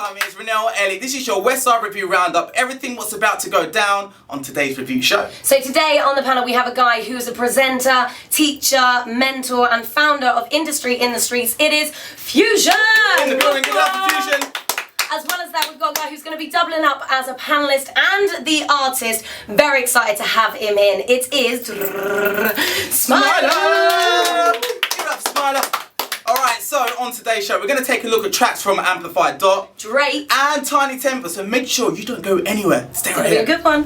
time, it's Ronell, Elle. This is your Westside review roundup. Everything what's about to go down on today's review show. So today on the panel we have a guy who's a presenter, teacher, mentor and founder of Industry in the Streets. It is Fusion! In the building, give it up for Fusion. As well as that, we've got a guy who's going to be doubling up as a panelist and the artist. Very excited to have him in. It is Smiler! Give it up, Smiler. Alright, so on today's show, we're going to take a look at tracks from Amplified Dot, Drake, and Tiny Temper, so make sure you don't go anywhere. Stay right here. here. A good one.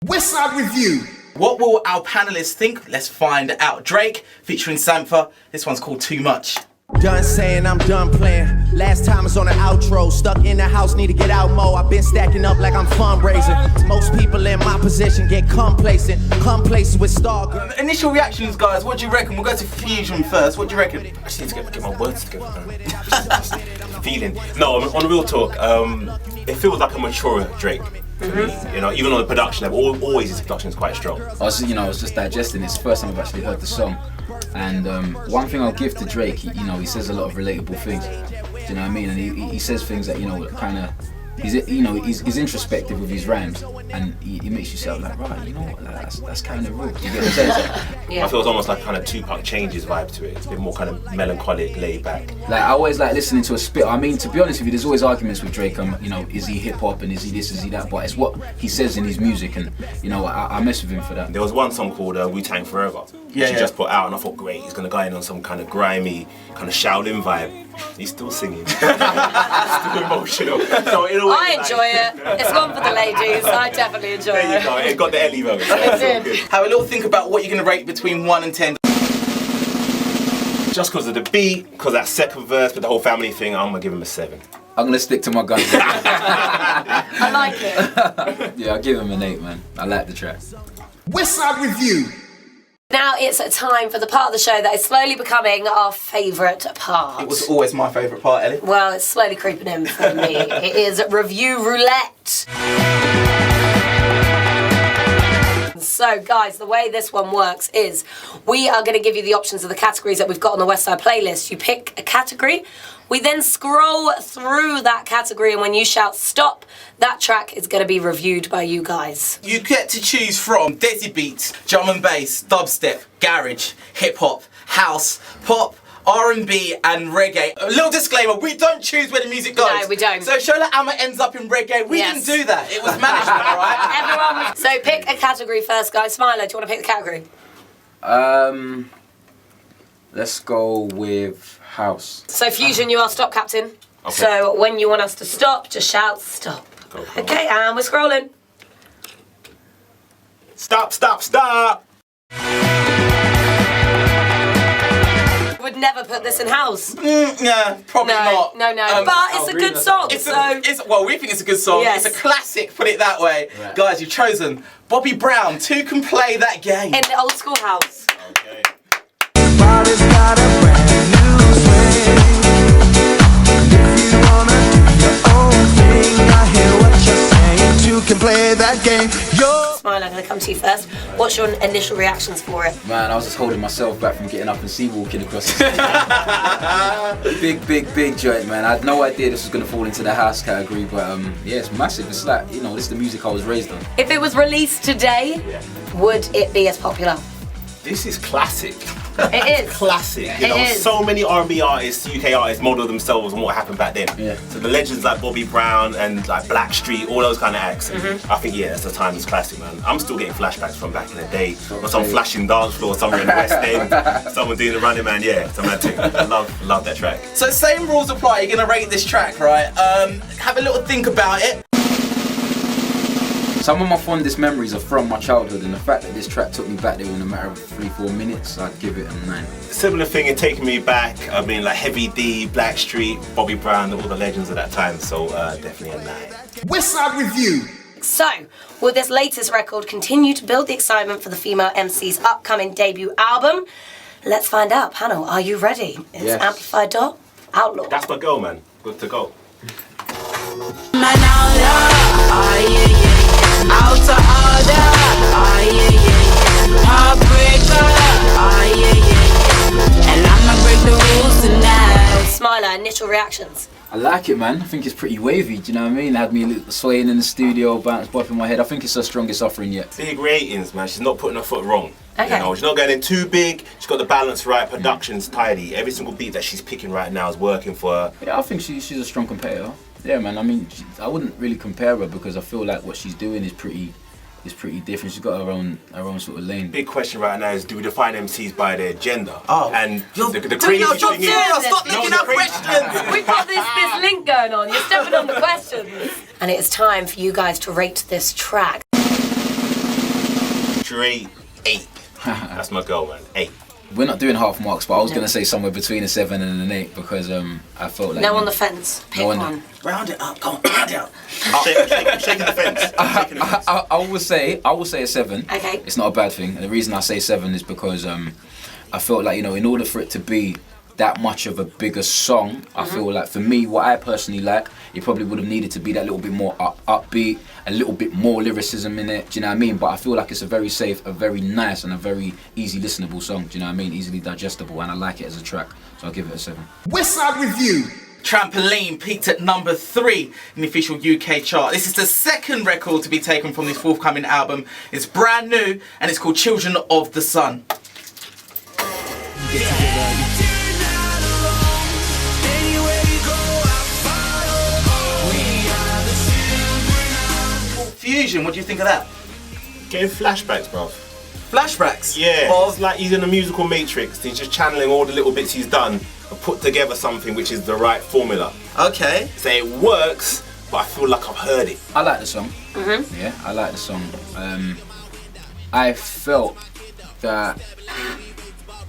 Westside Review. What will our panelists think? Let's find out. Drake featuring Sampha. This one's called Too Much. Done saying I'm done playing. Last time was on the outro. Stuck in the house, need to get out more. I've been stacking up like I'm fundraising. Most people in my position get complacent with Stargirl. Initial reactions, guys. What do you reckon? We'll go to Fusion first. What do you reckon? I just need to get my words together. Feeling. No, on real talk, it feels like a mature Drake. You know, even on the production level, always his production is quite strong. I was just digesting this. First time I've actually heard the song, and one thing I'll give to Drake, he says a lot of relatable things. Do you know what I mean? And he says things that kind of. He's introspective with his rhymes, and he makes you sound like, right, you know what, that's kind of real. You get what I'm saying? I feel it's almost like kind of Tupac changes vibe to it. It's a bit more kind of melancholic, laid back. Like I always like listening to a spit. I mean, to be honest with you, there's always arguments with Drake. Is he hip hop and is he this, is he that? But it's what he says in his music, and I mess with him for that. There was one song called Wu-Tang Forever, which he just put out, and I thought, great, he's gonna go in on some kind of grimy, kind of Shaolin vibe. He's still singing. Still emotional. So I enjoy it. It's one for the ladies. I definitely enjoy it. There you go. It got the Elle vote. It did. Have a little think about what you're going to rate between 1 and 10. Just because of the beat, because that second verse with the whole family thing, I'm gonna give him a 7. I'm gonna stick to my guns. I like it. Yeah, I'll give him an 8, man. I like the track. Westside Review. Now it's time for the part of the show that is slowly becoming our favourite part. It was always my favourite part, Ellie. Well, it's slowly creeping in for me. It is Review Roulette. So guys, the way this one works is we are going to give you the options of the categories that we've got on the Westside playlist. You pick a category, we then scroll through that category, and when you shout stop, that track is going to be reviewed by you guys. You get to choose from Desi beats, drum and bass, dubstep, garage, hip hop, house, pop, R&B and reggae. A little disclaimer, we don't choose where the music goes. No, we don't. So Shola Amma ends up in reggae. We didn't do that. It was management, alright? Everyone was... So pick a category first, guys. Smiler, do you want to pick the category? Let's go with house. So Fusion, you are stop captain. Okay. So when you want us to stop, just shout stop. Go. Okay, and we're scrolling. Stop, stop, stop! Would never put this in house. Yeah, probably not. No. But it's a good song. Well, we think it's a good song. Yes. It's a classic, put it that way. Right. Guys, you've chosen Bobby Brown. Two can play that game. In the old school house. Okay. Body's got a brand new swing. If you wanna do your own thing, I hear what you're saying. Two can play that game. Smile, I'm going to come to you first. What's your initial reactions for it? Man, I was just holding myself back from getting up and sea walking across the big joint, man. I had no idea this was going to fall into the house category, but yeah, it's massive. It's like, this is the music I was raised on. If it was released today, would it be as popular? This is classic. It is. Classic. You know, so many R&B artists, UK artists model themselves on what happened back then. Yeah. So the legends like Bobby Brown and like Blackstreet, all those kind of acts. I think it's a timeless classic, man. I'm still getting flashbacks from back in the day. On some flashing dance floor somewhere in the West End, someone doing the Running Man. Yeah, it's romantic. I love that track. So same rules apply. You're gonna rate this track, right? Have a little think about it. Some of my fondest memories are from my childhood, and the fact that this track took me back there in a matter of 3-4 minutes, I'd give it a 9. Similar thing in taking me back. I mean, like Heavy D, Blackstreet, Bobby Brown, all the legends of that time. So definitely a 9. Westside Review. So, will this latest record continue to build the excitement for the female MC's upcoming debut album? Let's find out. Panel, are you ready? It's Yes. Amplified Dot, Outlaw. That's my girl, man. Good to go. Man, outlaw, oh yeah. Out to all initial reactions? I like it, man. I think it's pretty wavy, do you know what I mean? It had me swaying in the studio, bopping my head. I think it's her strongest offering yet. Big ratings, man. She's not putting her foot wrong. Okay. You know, she's not going in too big. She's got the balance right. Production's tidy. Every single beat that she's picking right now is working for her. Yeah, I think she's a strong competitor. Yeah, man. I mean, I wouldn't really compare her because I feel like what she's doing is pretty different. She's got her own sort of lane. Big question right now is, do we define MCs by their gender? Oh. And the Do crazy your job, thing is, stop making up questions. We've got this link going on. You're stepping on the questions. And it is time for you guys to rate this track. straight 8. That's my girl, man. 8. We're not doing half marks, but I was gonna say somewhere between a 7 and an 8 because I felt like No on the fence. Pick one. Round it up, come on, round it up. I'm shaking the fence. I will say a 7. Okay. It's not a bad thing, and the reason I say 7 is because I felt like, you know, in order for it to be that much of a bigger song, I feel like for me, what I personally like, it probably would have needed to be that little bit more upbeat, a little bit more lyricism in it, do you know what I mean? But I feel like it's a very safe, a very nice and a very easy listenable song, do you know what I mean? Easily digestible, and I like it as a track, so I'll give it a 7. Westside Review. Trampoline peaked at number 3 in the official UK chart. This is the second record to be taken from this forthcoming album. It's brand new and it's called Children of the Sun. Fusion, what do you think of that? Getting flashbacks, bro. Flashbacks? Yeah, Of it's like he's in a musical matrix. He's just channeling all the little bits he's done and put together something which is the right formula. Okay. So it works, but I feel like I've heard it. I like the song. Yeah, I like the song. I felt that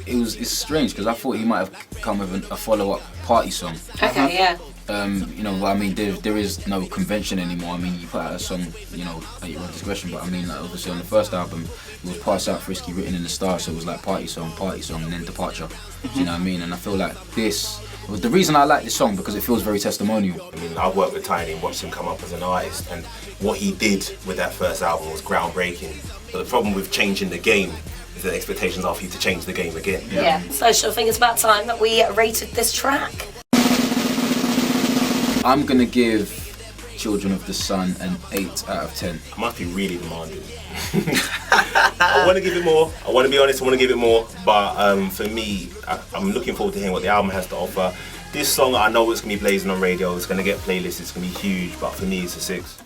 it's strange because I thought he might have come with a follow-up party song. Okay, yeah. You know, I mean, there is no convention anymore. I mean, you put out a song, you know, at your own discretion, but I mean, like, obviously on the first album, it was Pass Out Frisky written in the stars, so it was like party song, and then departure. Do you know what I mean? And I feel like this, well, the reason I like this song because it feels very testimonial. I mean, I've worked with Tiny and watched him come up as an artist, and what he did with that first album was groundbreaking. But the problem with changing the game is that expectations are for you to change the game again. Yeah. So I think it's about time that we rated this track. I'm gonna give Children of the Sun an 8 out of 10. I must be really demanding. I want to give it more. I want to be honest, I want to give it more. But for me, I'm looking forward to hearing what the album has to offer. This song, I know it's going to be blazing on radio. It's going to get playlists. It's going to be huge. But for me, it's a 6.